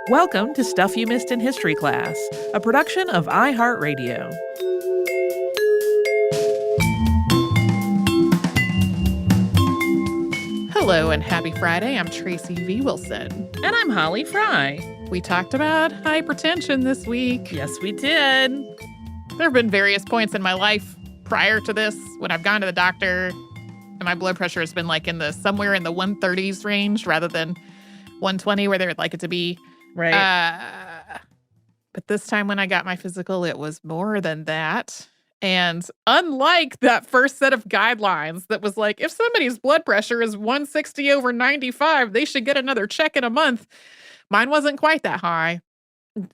Welcome to Stuff You Missed in History Class, a production of iHeartRadio. Hello and happy Friday. I'm Tracy V. Wilson. And I'm Holly Fry. We talked about hypertension this week. Yes, we did. There have been various points in my life prior to this when I've gone to the doctor and my blood pressure has been like somewhere in the 130s range rather than 120 where they would like it to be. Right. But this time when I got my physical, it was more than that. And unlike that first set of guidelines that was like, if somebody's blood pressure is 160/95, they should get another check in a month. Mine wasn't quite that high.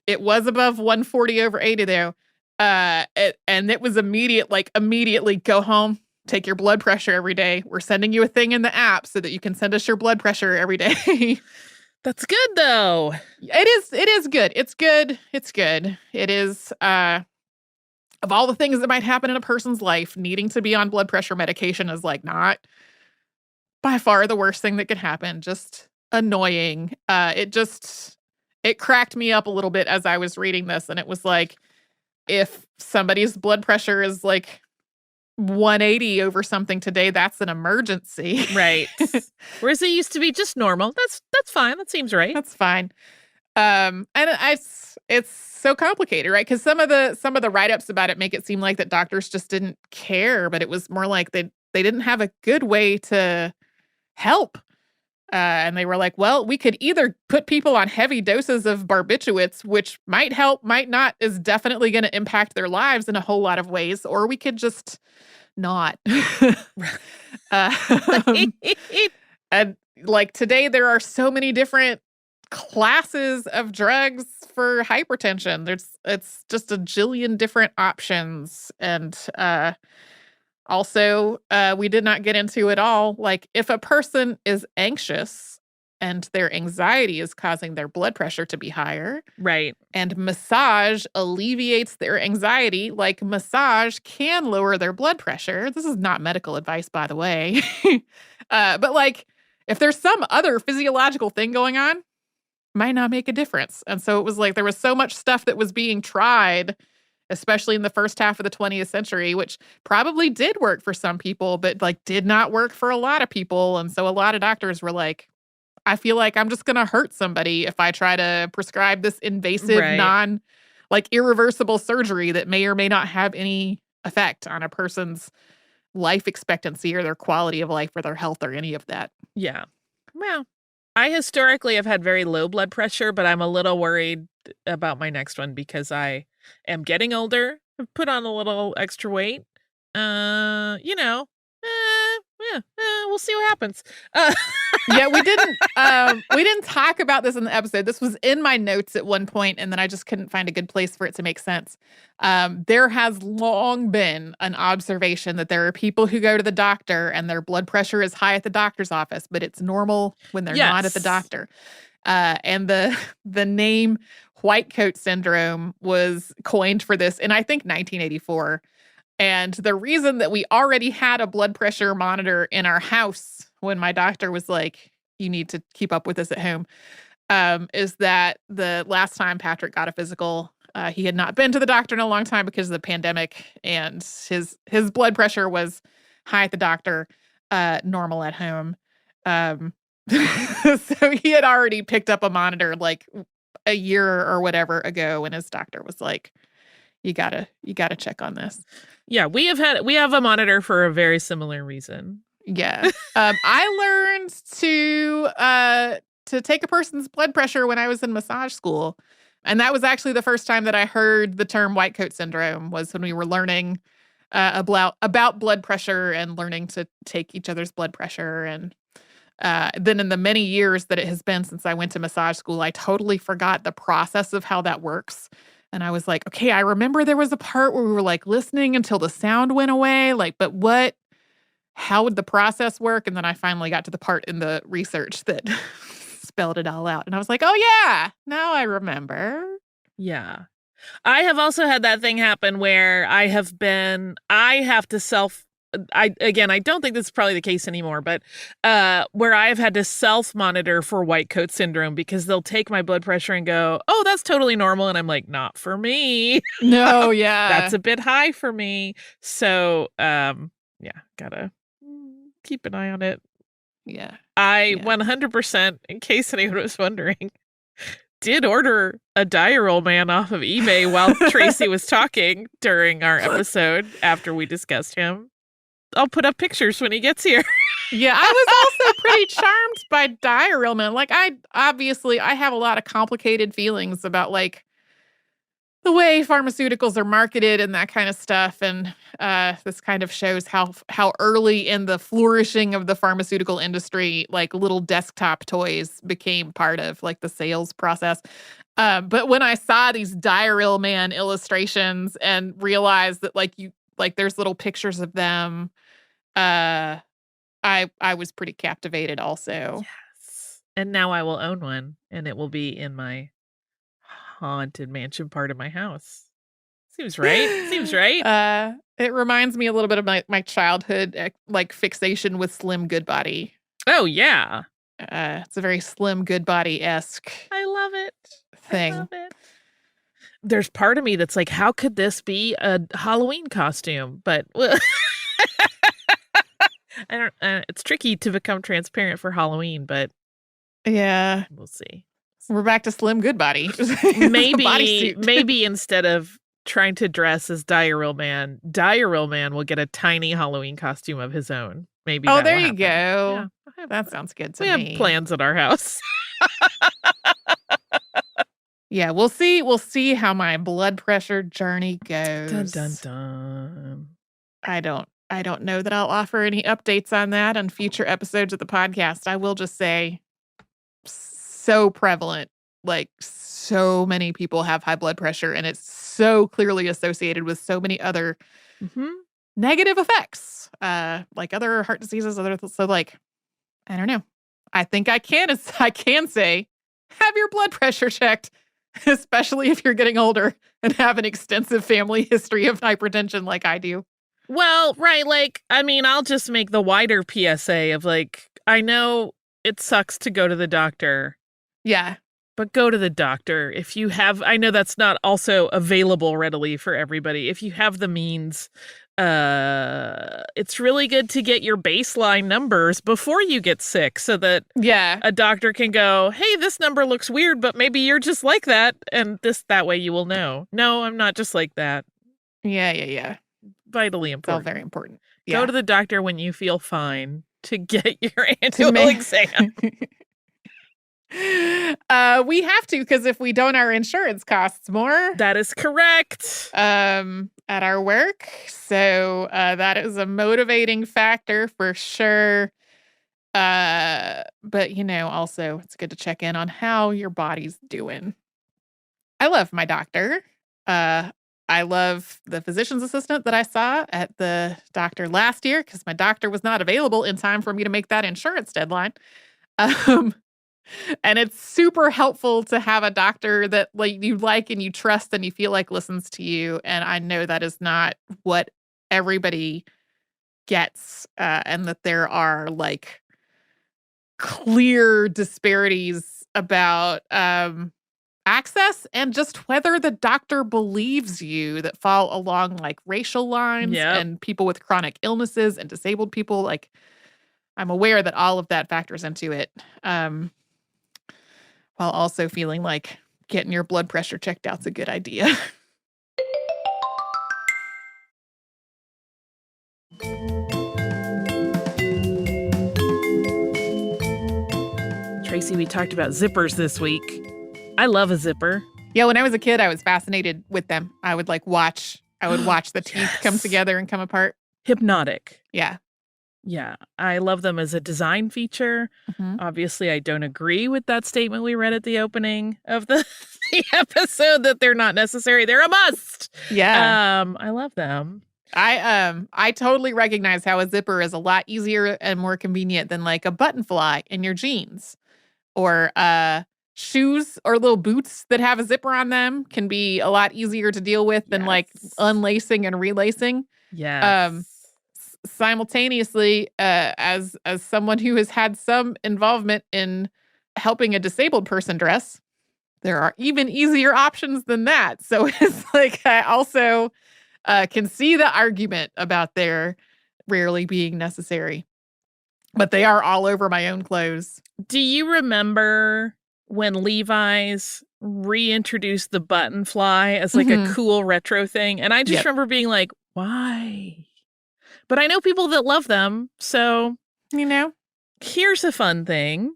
It was above 140/80 though. And it was immediately go home, take your blood pressure every day. We're sending you a thing in the app so that you can send us your blood pressure every day. That's good, though. It is good. It's good. It is, of all the things that might happen in a person's life, needing to be on blood pressure medication is like not by far the worst thing that could happen. Just annoying. It cracked me up a little bit as I was reading this. And it was like, if somebody's blood pressure is like 180 over something today, that's an emergency. Right. Whereas it used to be just normal. That's fine. That seems right. That's fine. And it's so complicated, right? Because some of the write-ups about it make it seem like that doctors just didn't care, but it was more like they didn't have a good way to help. And they were like, well, we could either put people on heavy doses of barbiturates, which might help, might not, is definitely going to impact their lives in a whole lot of ways, or we could just not. And like today, there are so many different classes of drugs for hypertension. It's just a jillion different options. And also, we did not get into it all. Like, if a person is anxious and their anxiety is causing their blood pressure to be higher, right, and massage alleviates their anxiety, like massage can lower their blood pressure. This is not medical advice, by the way. But like, if there's some other physiological thing going on, might not make a difference. And so it was like there was so much stuff that was being tried, especially in the first half of the 20th century, which probably did work for some people, but like did not work for a lot of people. And so a lot of doctors were like, I feel like I'm just going to hurt somebody if I try to prescribe this invasive, irreversible surgery that may or may not have any effect on a person's life expectancy or their quality of life or their health or any of that. Yeah. Well, I historically have had very low blood pressure, but I'm a little worried about my next one because I am getting older. I've put on a little extra weight. We'll see what happens. Yeah, we didn't talk about this in the episode. This was in my notes at one point, and then I just couldn't find a good place for it to make sense. There has long been an observation that there are people who go to the doctor and their blood pressure is high at the doctor's office, but it's normal when they're not at the doctor. And the name white coat syndrome was coined for this in, I think, 1984. And the reason that we already had a blood pressure monitor in our house when my doctor was like, you need to keep up with this at home, is that the last time Patrick got a physical, he had not been to the doctor in a long time because of the pandemic, and his blood pressure was high at the doctor, normal at home. So he had already picked up a monitor like a year or whatever ago, and his doctor was like, you gotta check on this. Yeah, we have a monitor for a very similar reason. Yeah. I learned to take a person's blood pressure when I was in massage school. And that was actually the first time that I heard the term white coat syndrome, was when we were learning about blood pressure and learning to take each other's blood pressure. And then in the many years that it has been since I went to massage school, I totally forgot the process of how that works. And I was like, okay, I remember there was a part where we were like listening until the sound went away. Like, but how would the process work? And then I finally got to the part in the research that spelled it all out. And I was like, oh yeah, now I remember. Yeah. I have also had that thing happen where I have to I don't think this is probably the case anymore, but where I've had to self-monitor for white coat syndrome because they'll take my blood pressure and go, oh, that's totally normal. And I'm like, not for me. No, yeah. That's a bit high for me. So, gotta keep an eye on it. Yeah. I 100%, in case anyone was wondering, did order a Diuril man off of eBay while Tracy was talking during our episode after we discussed him. I'll put up pictures when he gets here. Yeah, I was also pretty charmed by Diuril man. Like, I have a lot of complicated feelings about like the way pharmaceuticals are marketed and that kind of stuff. And this kind of shows how early in the flourishing of the pharmaceutical industry, like little desktop toys became part of like the sales process. But when I saw these Diuril man illustrations and realized that there's little pictures of them, I was pretty captivated also. Yes. And now I will own one, and it will be in my haunted mansion part of my house. Seems right. Seems right. It reminds me a little bit of my childhood like fixation with Slim Goodbody. Oh yeah. It's a very Slim Goodbody-esque I love it. thing. I love it. There's part of me that's like, how could this be a Halloween costume? But I don't. It's tricky to become transparent for Halloween, but yeah, we'll see. We're back to Slim Goodbody. Maybe instead of trying to dress as Diuril Man will get a tiny Halloween costume of his own. Maybe. Oh, there you go. Yeah, that sounds good to me. We have plans at our house. Yeah, we'll see. We'll see how my blood pressure journey goes. Dun dun dun. I don't know that I'll offer any updates on that on future episodes of the podcast. I will just say, so prevalent. Like, so many people have high blood pressure, and it's so clearly associated with so many other negative effects, like other heart diseases. So, like, I don't know. I think I can say, have your blood pressure checked, especially if you're getting older and have an extensive family history of hypertension like I do. Well, right. Like, I mean, I'll just make the wider PSA of like, I know it sucks to go to the doctor. Yeah. But go to the doctor if you have. I know that's not also available readily for everybody. If you have the means, it's really good to get your baseline numbers before you get sick so that a doctor can go, hey, this number looks weird, but maybe you're just like that. And that way you will know. No, I'm not just like that. Yeah. Vitally important. It's all very important. Go to the doctor when you feel fine to get your annual exam. We have to, because if we don't, our insurance costs more. That is correct. At our work. So that is a motivating factor for sure. But also it's good to check in on how your body's doing. I love my doctor. I love the physician's assistant that I saw at the doctor last year because my doctor was not available in time for me to make that insurance deadline. And it's super helpful to have a doctor that you like and you trust and you feel like listens to you. And I know that is not what everybody gets, and that there are like clear disparities about access and just whether the doctor believes you that fall along like racial lines and people with chronic illnesses and disabled people. Like, I'm aware that all of that factors into it. While also feeling like getting your blood pressure checked out's a good idea. Tracy, we talked about zippers this week. I love a zipper. Yeah, when I was a kid, I was fascinated with them. I would watch the teeth come together and come apart. Hypnotic. Yeah. Yeah, I love them as a design feature. Obviously, I don't agree with that statement we read at the opening of the episode that they're not necessary. They're a must. Yeah. I love them. I totally recognize how a zipper is a lot easier and more convenient than like a button fly in your jeans, or shoes or little boots that have a zipper on them can be a lot easier to deal with than like unlacing and relacing. Yeah. simultaneously, as someone who has had some involvement in helping a disabled person dress, there are even easier options than that. So it's like I also can see the argument about their rarely being necessary, but they are all over my own clothes. Do you remember when Levi's reintroduced the button fly as like a cool retro thing? And I just remember being like, why? But I know people that love them. So, here's a fun thing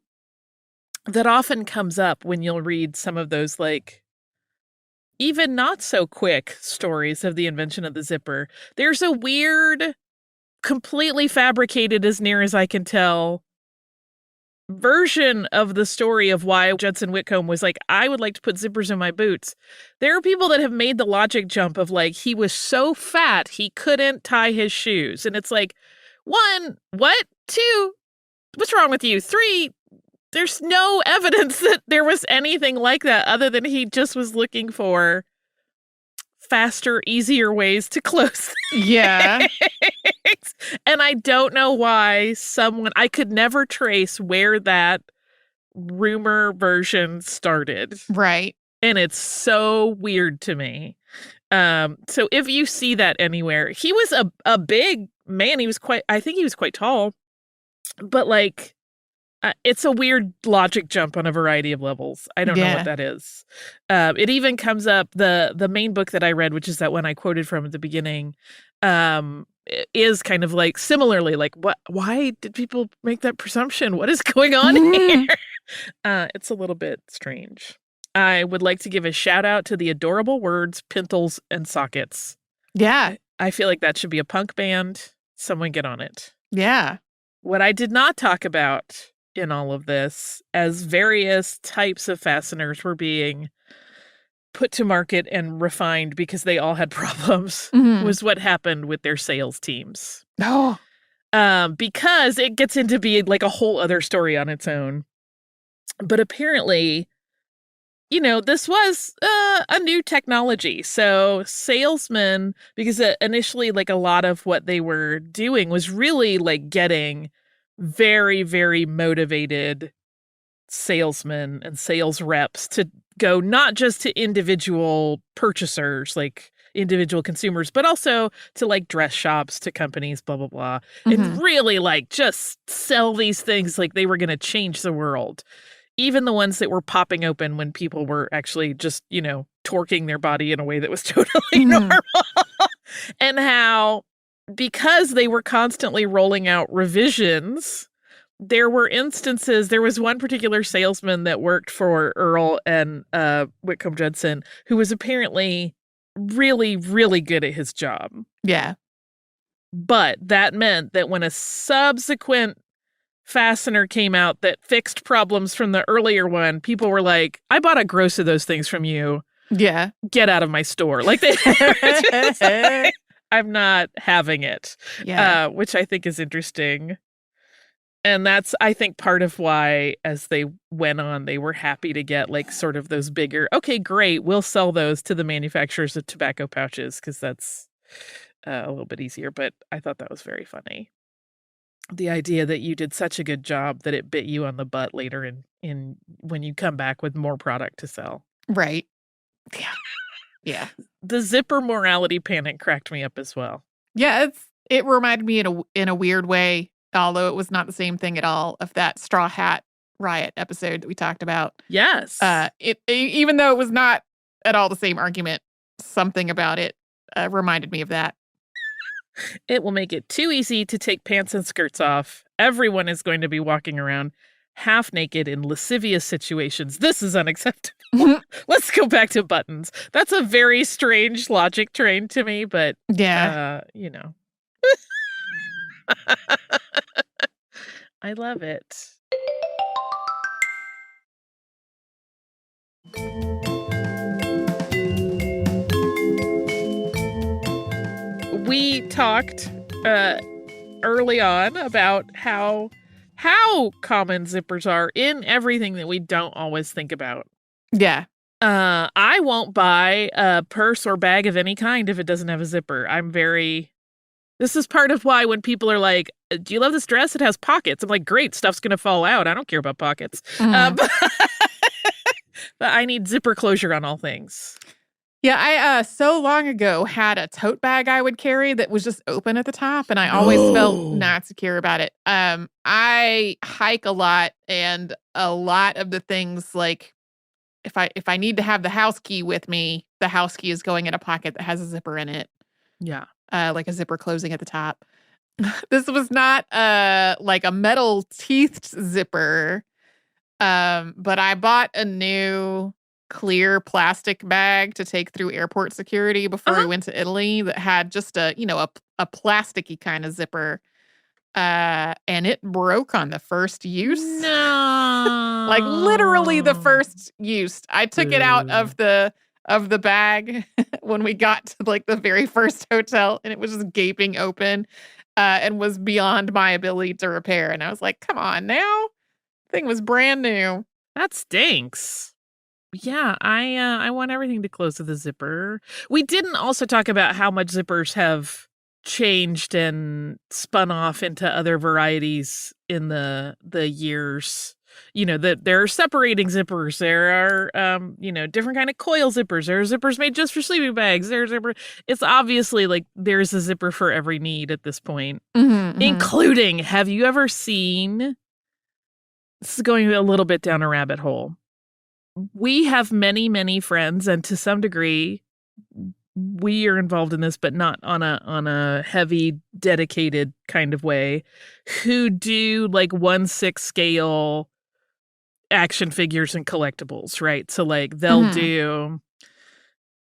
that often comes up when you'll read some of those, like, even not so quick stories of the invention of the zipper. There's a weird, completely fabricated, as near as I can tell, version of the story of why Judson Whitcomb was like, I would like to put zippers in my boots. There are people that have made the logic jump of like, he was so fat he couldn't tie his shoes. And it's like, 1, what? 2, what's wrong with you? 3, there's no evidence that there was anything like that other than he just was looking for faster, easier ways to close Yeah. And I don't know why I could never trace where that rumor version started. Right. And it's so weird to me. So if you see that anywhere, he was a big man. I think he was quite tall, but like, it's a weird logic jump on a variety of levels. I don't know what that is. It even comes up, the main book that I read, which is that one I quoted from at the beginning, is kind of like similarly like, why did people make that presumption? What is going on here? It's a little bit strange. I would like to give a shout out to the adorable words, pintles and sockets. Yeah. I feel like that should be a punk band. Someone get on it. Yeah. What I did not talk about in all of this, as various types of fasteners were being put to market and refined because they all had problems, was what happened with their sales teams. Oh. Because it gets into being like a whole other story on its own. But apparently, this was a new technology. So salesmen, because initially like a lot of what they were doing was really like getting very, very motivated salesmen and sales reps to go not just to individual purchasers, like individual consumers, but also to like dress shops, to companies, blah, blah, blah. And really like just sell these things like they were going to change the world. Even the ones that were popping open when people were actually just, torquing their body in a way that was totally normal. And how, because they were constantly rolling out revisions, there were instances, there was one particular salesman that worked for Earl and Whitcomb Judson who was apparently really, really good at his job. Yeah. But that meant that when a subsequent fastener came out that fixed problems from the earlier one, people were like, I bought a gross of those things from you. Yeah. Get out of my store. Like, I'm not having it. Yeah. Which I think is interesting. And that's, I think, part of why, as they went on, they were happy to get like sort of those bigger, okay, great, we'll sell those to the manufacturers of tobacco pouches because that's a little bit easier. But I thought that was very funny. The idea that you did such a good job that it bit you on the butt later in when you come back with more product to sell. Right. Yeah. Yeah. The zipper morality panic cracked me up as well. Yeah, it reminded me in a weird way, although it was not the same thing at all, of that Straw Hat Riot episode that we talked about. Yes. Even though it was not at all the same argument, something about it reminded me of that. It will make it too easy to take pants and skirts off. Everyone is going to be walking around half naked in lascivious situations. This is unacceptable. Let's go back to buttons. That's a very strange logic train to me, but yeah, I love it. We talked early on about how common zippers are in everything that we don't always think about. Yeah. I won't buy a purse or bag of any kind if it doesn't have a zipper. I'm very This is part of why when people are like, do you love this dress? It has pockets. I'm like, great, stuff's going to fall out. I don't care about pockets. But I need zipper closure on all things. Yeah, I so long ago had a tote bag I would carry that was just open at the top, and I always felt not secure about it. I hike a lot, and a lot of the things, like, if I need to have the house key with me, the house key is going in a pocket that has a zipper in it. Yeah. Like a zipper closing at the top. This was not like a metal teethed zipper, but I bought a new clear plastic bag to take through airport security before we went to Italy that had just a plasticky kind of zipper. And it broke on the first use. No. Like literally the first use. I took it out of the bag when we got to like the very first hotel, and it was just gaping open and was beyond my ability to repair. And I was like, come on now. Thing was brand new. That stinks. Yeah, I want everything to close with a zipper. We didn't also talk about how much zippers have changed and spun off into other varieties in the years. That there are separating zippers. There are different kind of coil zippers. There are zippers made just for sleeping bags. It's obviously like there's a zipper for every need at this point. Including, have you ever seen, this is going a little bit down a rabbit hole. We have many, many friends, and to some degree, we are involved in this, but not on a heavy, dedicated kind of way, who do like 1/6 scale action figures and collectibles, right? So like they'll do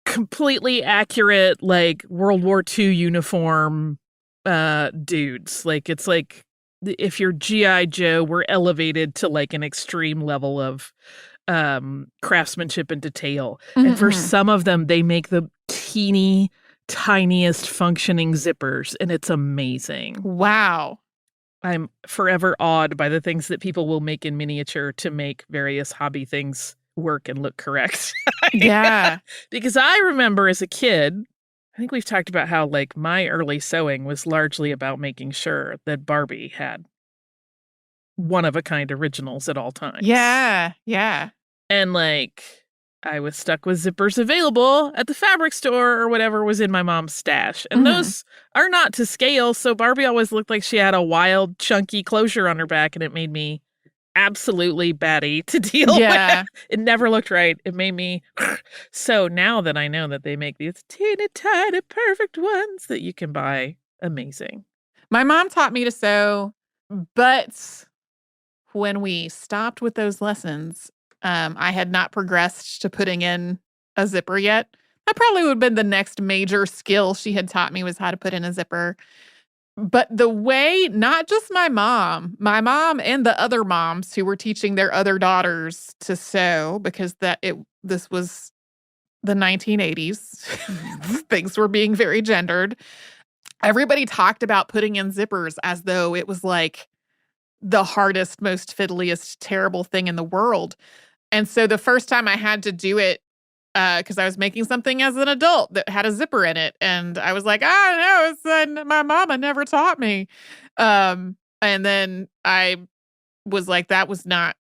completely accurate like World War II uniform dudes. Like it's like if you're G.I. Joe, we're elevated to like an extreme level of craftsmanship and detail. And for some of them, they make the teeny tiniest functioning zippers, and it's amazing. Wow. I'm forever awed by the things that people will make in miniature to make various hobby things work and look correct. Yeah. Because I remember as a kid, I think we've talked about how like my early sewing was largely about making sure that Barbie had one-of-a-kind originals at all times. Yeah, yeah. And like I was stuck with zippers available at the fabric store or whatever was in my mom's stash. And those are not to scale, so Barbie always looked like she had a wild, chunky closure on her back, and it made me absolutely batty to deal with. It never looked right. It made me... So now that I know that they make these teeny tiny perfect ones that you can buy, amazing. My mom taught me to sew, but when we stopped with those lessons, I had not progressed to putting in a zipper yet. That probably would have been the next major skill she had taught me, was how to put in a zipper. But the way, not just my mom and the other moms who were teaching their other daughters to sew, because this was the 1980s. Things were being very gendered. Everybody talked about putting in zippers as though it was like the hardest, most fiddliest, terrible thing in the world. And so the first time I had to do it, because I was making something as an adult that had a zipper in it, and I was like, no, my mama never taught me. And then I was like, that was not,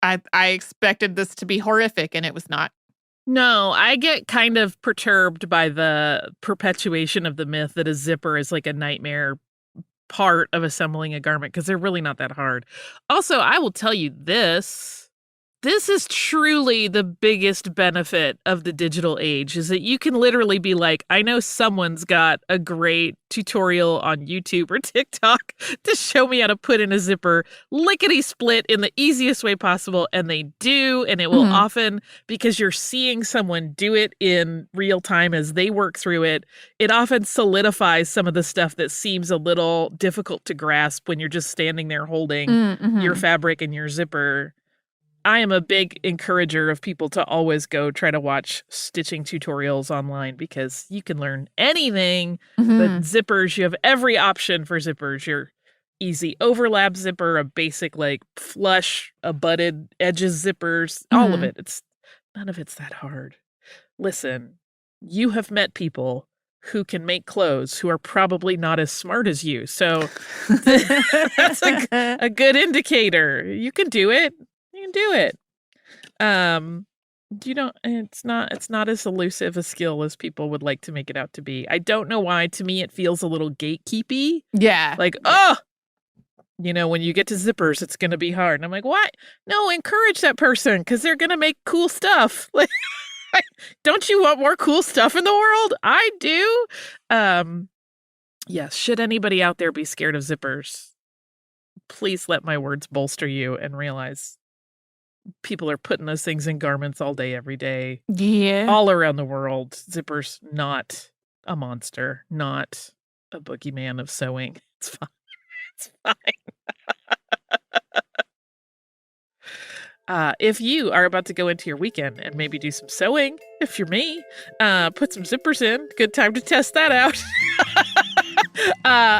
I expected this to be horrific, and it was not. No, I get kind of perturbed by the perpetuation of the myth that a zipper is like a nightmare part of assembling a garment, because they're really not that hard. Also, I will tell you this is truly the biggest benefit of the digital age, is that you can literally be like, I know someone's got a great tutorial on YouTube or TikTok to show me how to put in a zipper lickety split in the easiest way possible. And they do. And it will often, because you're seeing someone do it in real time as they work through it, it often solidifies some of the stuff that seems a little difficult to grasp when you're just standing there holding your fabric and your zipper. I am a big encourager of people to always go try to watch stitching tutorials online, because you can learn anything, but zippers, you have every option for zippers. Your easy overlap zipper, a basic like flush, a butted edges zippers, all of it. None of it's that hard. Listen, you have met people who can make clothes who are probably not as smart as you. So that's a good indicator. You can do it. You can do it. It's not as elusive a skill as people would like to make it out to be. I don't know why. To me, it feels a little gatekeepy. Yeah. Like, when you get to zippers, it's going to be hard. And I'm like, why? No, encourage that person because they're going to make cool stuff. Like, don't you want more cool stuff in the world? I do. Yes. Should anybody out there be scared of zippers, please let my words bolster you and realize people are putting those things in garments all day, every day. Yeah. All around the world. Zippers, not a monster, not a boogeyman of sewing. It's fine. It's fine. If you are about to go into your weekend and maybe do some sewing, if you're me, put some zippers in. Good time to test that out.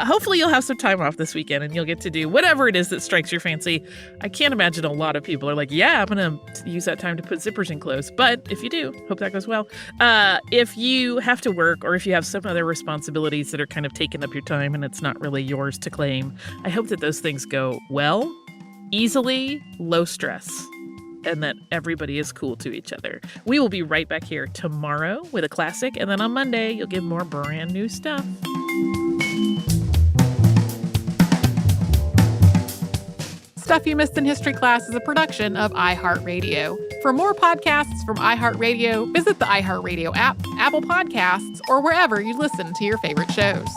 Hopefully you'll have some time off this weekend and you'll get to do whatever it is that strikes your fancy. I can't imagine a lot of people are like, yeah, I'm going to use that time to put zippers in clothes. But if you do, hope that goes well. If you have to work or if you have some other responsibilities that are kind of taking up your time and it's not really yours to claim, I hope that those things go well, easily, low stress, and that everybody is cool to each other. We will be right back here tomorrow with a classic, and then on Monday, you'll get more brand new stuff. Stuff You Missed in History Class is a production of iHeartRadio. For more podcasts from iHeartRadio, visit the iHeartRadio app, Apple Podcasts, or wherever you listen to your favorite shows.